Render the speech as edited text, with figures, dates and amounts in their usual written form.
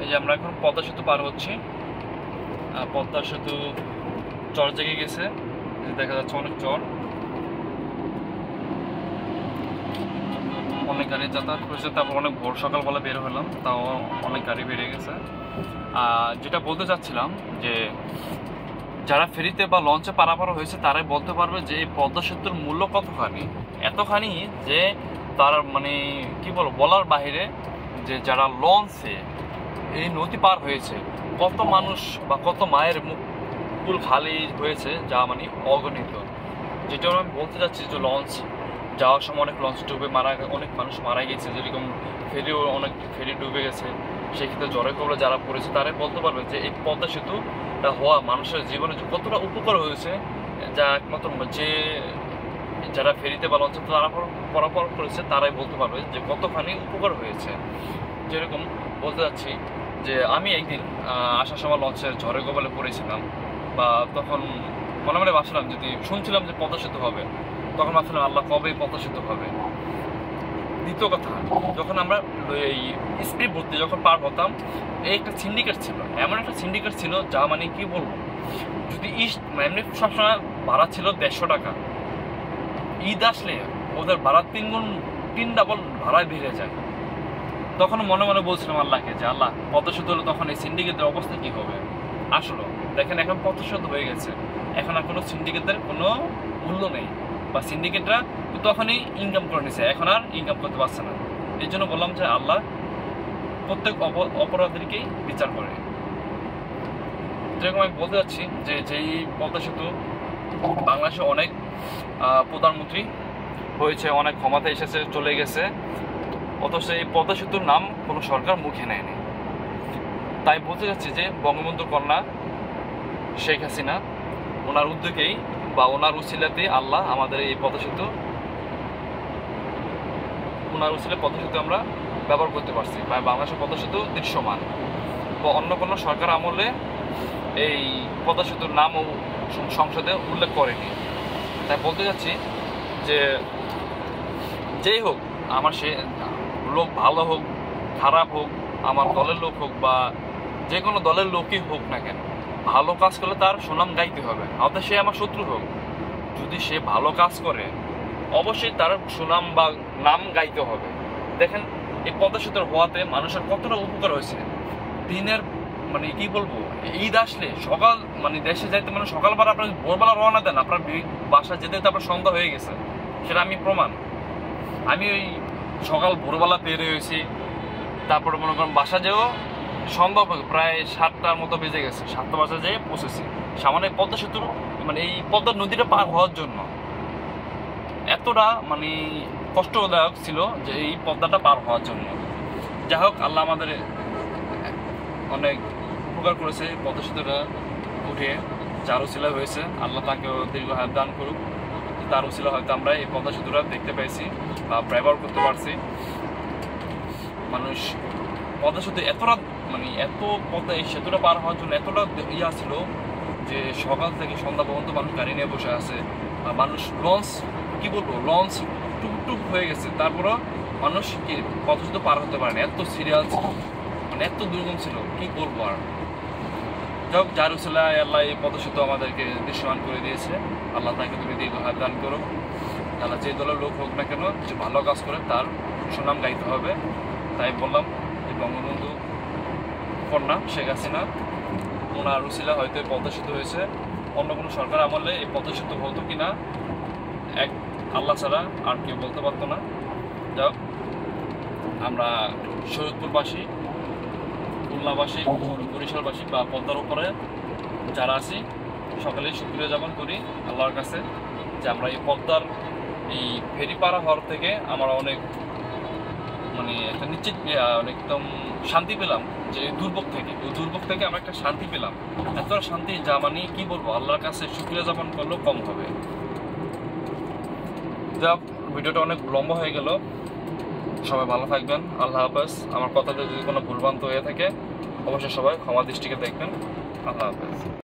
এই যে আমরা এখন পদ্মা সেতু পার হচ্ছি। পদ্মা সেতু চর জেগে গেছে, দেখা যাচ্ছে অনেক চর, অনেক গাড়ি যাতায়াত করেছে। তারপর অনেক ভোর সকালবেলা বের হলাম, তাও অনেক গাড়ি বেরিয়ে গেছে। যেটা বলতে চাচ্ছিলাম যে যারা ফেরিতে বা লঞ্চে পারাপার হয়েছে তারাই বলতে পারবে যে এই পদ্মা সেতুর মূল্য কতখানি, এতখানি যে তার মানে কি বলবো বলার বাইরে। যে যারা লঞ্চে এই নদী পার হয়েছে, কত মানুষ বা কত মায়ের মুকুল খালি হয়েছে, যা মানে অগণিত। যেটা আমি বলতে চাচ্ছি যে লঞ্চ যাওয়ার সময় অনেক লঞ্চ ডুবে অনেক মানুষ মারা গেছে, যেরকম অনেক ফেরি ডুবে গেছে। সেক্ষেত্রে জ্বরে কবলে যারা পড়েছে তারাই বলতে পারবে যে এই পদ্মা সেতুটা হওয়া মানুষের জীবনে কতটা উপকার হয়েছে, যা একমাত্র যে যারা ফেরিতে বা লঞ্চে পারাপার করেছে তারাই বলতে পারবে যে কতখানি উপকার হয়েছে। যেরকম বলতে চাচ্ছি যে আমি একদিন আসার সময় লঞ্চের ঝড়ে কবলে পড়েছিলাম, বা তখন মনে মনে ভাবছিলাম, যদি শুনছিলাম যে পদ্মা সেতু হবে, তখন ভাবছিলাম আল্লাহ কবে পদ্মা সেতু হবে। দ্বিতীয় কথা, যখন আমরা এই স্পিড বোটে যখন পার হতাম, এই একটা সিন্ডিকেট ছিল, এমন একটা সিন্ডিকেট ছিল যা মানে কি বলবো, যদি এমনি সবসময় ভাড়া ছিল 150 টাকা, ঈদ আসলে ওদের ভাড়া 3 ডাবল ভাড়ায় বেড়ে যায়। তখন মনে মনে বলছিলাম আল্লাহকে যে আল্লাহ পদ্মা সেতু হলে তখন এই সিন্ডিকেটের অবস্থা কি হবে। আসলে দেখেন এখন পদ্মা সেতু হয়ে গেছে, এখন আর কোনো সিন্ডিকেটের কোনো মূল্য নেই, বা সিন্ডিকেটরা তখনই ইনকাম করে নিছে, এখন আর ইনকাম করতে পারছে না। এই জন্য বললাম যে আল্লাহ প্রত্যেক অপরাধীকেই বিচার করে। যেরকম আমি বলতে চাচ্ছি যে যেই পদ্মা সেতু বাংলাদেশে অনেক প্রধানমন্ত্রী হয়েছে, অনেক ক্ষমতা এসেছে, চলে গেছে, অথচ এই পদ্মা সেতুর নাম কোনো সরকার মুখে নেয়নি। তাই বলতে চাচ্ছি যে বঙ্গবন্ধুর কন্যা শেখ হাসিনা, ওনার উদ্যোগেই বা ওনার উসিলাতে আল্লাহ আমাদের এই পদ্মা সেতু, ওনার উসিলায় পদ্মা সেতু আমরা ব্যবহার করতে পারছি, বা বাংলাদেশের পদ্মা সেতু দৃশ্যমান। বা অন্য কোনো সরকার আমলে এই পদ্মা সেতুর নামও সংসদে উল্লেখ করেনি। তাই বলতে চাচ্ছি যে যেই হোক, আমার সে লোক ভালো হোক খারাপ হোক, আমার দলের লোক হোক বা যে কোনো দলের লোকই হোক না কেন, ভালো কাজ করলে তার সুনাম গাইতে হবে। হয়তো সে আমার শত্রু হোক, যদি সে ভালো কাজ করে অবশ্যই তার সুনাম বা নাম গাইতে হবে। দেখেন এই পদ্মা সেতুর হওয়াতে মানুষের কতটা উপকার হয়েছে। দিনের মানে কি বলবো, ঈদ আসলে সকাল মানে দেশে যাইতে মানে সকালবেলা আপনার ভোরবেলা রওনা দেন, আপনার বাসা যেতে যেতে আপনার সন্ধ্যা হয়ে গেছে, সেটা আমি প্রমাণ। আমি ওই সকাল ভোরবেলা বের হয়েছি, তারপরে মনে করেন বাসা যেও সন্ধ্যা প্রায় 7টার মতো বেজে গেছে, 7টা বাজে যেয়ে পৌঁছেছি। সামান্য পদ্মা সেতুর মানে এই পদ্মা নদীটা পার হওয়ার জন্য এতটা মানে কষ্টদায়ক ছিল যে এই পদ্মাটা পার হওয়ার জন্য। যাই হোক, আল্লাহ আমাদের অনেক উপকার করেছে পদ্মা সেতুটা উঠে, যার উসিলা হয়েছে, আল্লাহ তাকেও দীর্ঘ হায়াত দান করুক। তার উসিলা হয়তো আমরা এই পদ্মা সেতুটা দেখতে পেয়েছি বা ব্যবহার করতে পারছি। মানুষ পদ্মা সেতু এতটা মানে এত পদ্মা এই সেতুটা পার হওয়ার জন্য এতটা ইয়া ছিল যে সকাল থেকে সন্ধ্যা পর্যন্ত মানুষ গাড়ি নিয়ে বসে আছে। মানুষ লঞ্চ কি বলবো, লঞ্চ টুকটুক হয়ে গেছে, তারপরও মানুষ কি পদ্মা সেতু পার হতে পারেনি, এত সিরিয়াল ছিল, মানে এত দুর্গম ছিল, কি বলবো আর। যাক, যার উসিলায় আল্লাহ এই পদ্মা সেতু আমাদেরকে দৃশ্যমান করে দিয়েছে, আল্লাহ তাকে তুমি দীর্ঘ হায়াত দান করো। তাহলে যে দলের লোক হোক না কেন, যে ভালো কাজ করে তার সুনাম গাইতে হবে। তাই বললাম যে বঙ্গবন্ধু কন্যা শেখ হাসিনা, ওনার উসিলা হয়তো এই পদ্মা সেতু হয়েছে। অন্য কোনো সরকার আমলে এই পদ্মা সেতু হতো কিনা এক আল্লাহ ছাড়া আর কেউ বলতে পারতো না। যাক, আমরা শরীয়তপুরবাসী, খুলনাবাসী, বরিশালবাসী বা পদ্মার উপরে যারা আছি সকলেই শুকরিয়া জ্ঞাপন করি আল্লাহর কাছে যে আমরা এই পদ্মার এই ফেরি পাড়া হওয়ার থেকে আমরা অনেক মানে একটা নিশ্চিত একদম শান্তি পেলাম। যে দুর্ভোগ থেকে আমরা একটা শান্তি পেলাম, এতটা শান্তি যা মানে কি বলবো, আল্লাহর কাছে শুকরিয়া জ্ঞাপন করলেও কম হবে। যা, ভিডিওটা অনেক লম্বা হয়ে গেল, সবাই ভালো থাকবেন, আল্লাহ হাফেজ। আমার কথাতে যদি কোনো ভুলভ্রান্ত হয়ে থাকে অবশ্যই সবাই ক্ষমা দৃষ্টিকে দেখবেন। আল্লাহ হাফেজ।